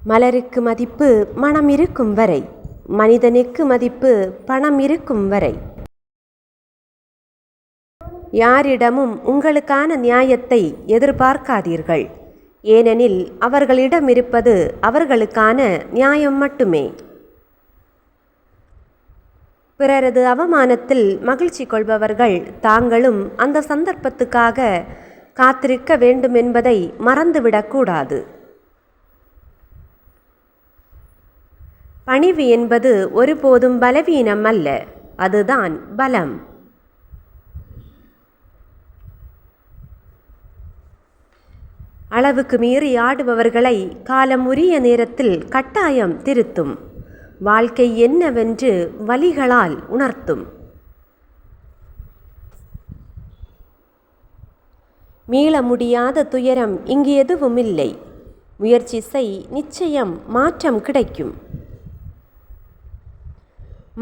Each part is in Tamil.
மலருக்கு மதிப்பு மனம் இருக்கும் வரை, மனிதனுக்கு மதிப்பு பணம் இருக்கும் வரை. யாரிடமும் உங்களுக்கான நியாயத்தை எதிர்பார்க்காதீர்கள். ஏனெனில் அவர்களிடம் இருப்பது அவர்களுக்கான நியாயம் மட்டுமே. பிறரது அவமானத்தில் மகிழ்ச்சி கொள்பவர்கள் தாங்களும் அந்த சந்தர்ப்பத்துக்காக காத்திருக்க வேண்டும் என்பதை மறந்துவிடக்கூடாது. பணிவு என்பது ஒருபோதும் பலவீனம் அல்ல, அதுதான் பலம். அளவுக்கு மீறி ஆடுபவர்களை காலம் உரிய நேரத்தில் கட்டாயம் திருத்தும். வாழ்க்கை என்னவென்று வலிகளால் உணர்த்தும். மீள முடியாத துயரம் இங்கு எதுவும் இல்லை. முயற்சி செய், நிச்சயம் மாற்றம் கிடைக்கும்.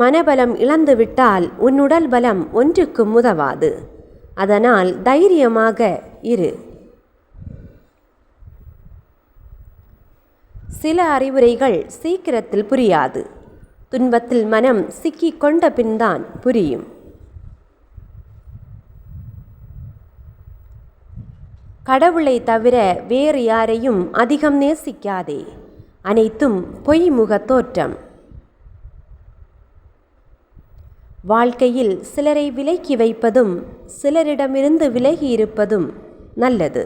மனபலம் இழந்துவிட்டால் உன் உடல் பலம் ஒன்றுக்கும் உதவாது. அதனால் தைரியமாக இரு. சில அறிவுரைகள் சீக்கிரத்தில் புரியாது. துன்பத்தில் மனம் சிக்கிக் கொண்ட பின்தான் புரியும். கடவுளை தவிர வேறு யாரையும் அதிகம் நேசிக்காதே. அனைத்தும் பொய்முக தோற்றம். வாழ்க்கையில் சிலரை விலக்கி வைப்பதும் சிலரிடமிருந்து விலகி இருப்பதும் நல்லது.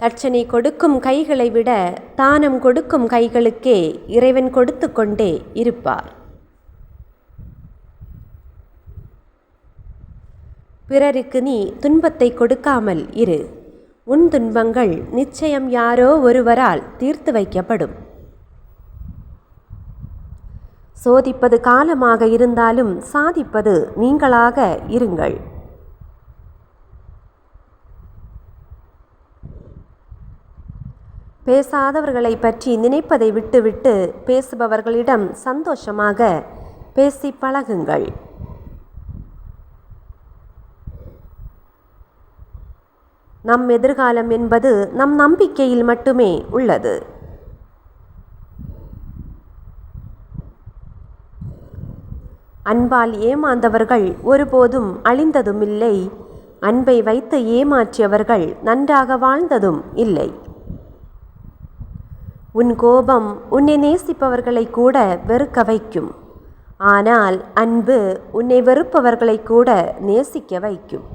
தட்சணை கொடுக்கும் கைகளை விட தானம் கொடுக்கும் கைகளுக்கே இறைவன் கொடுத்து கொண்டே இருப்பார். பிறருக்கு நீ துன்பத்தை கொடுக்காமல் இரு. உன் துன்பங்கள் நிச்சயம் யாரோ ஒருவரால் தீர்த்து வைக்கப்படும். சோதிப்பது காலமாக இருந்தாலும் சாதிப்பது நீங்களாக இருங்கள். பேசாதவர்களை பற்றி நினைப்பதை விட்டுவிட்டு பேசுபவர்களிடம் சந்தோஷமாக பேசி பழகுங்கள். நம் எதிர்காலம் என்பது நம் நம்பிக்கையில் மட்டுமே உள்ளது. அன்பால் ஏமாந்தவர்கள் ஒருபோதும் அழிந்ததுமில்லை. அன்பை வைத்து ஏமாற்றியவர்கள் நன்றாக வாழ்ந்ததும் இல்லை. உன் கோபம் உன்னை நேசிப்பவர்களை கூட வெறுக்க வைக்கும். ஆனால் அன்பு உன்னை வெறுப்பவர்களை கூட நேசிக்க வைக்கும்.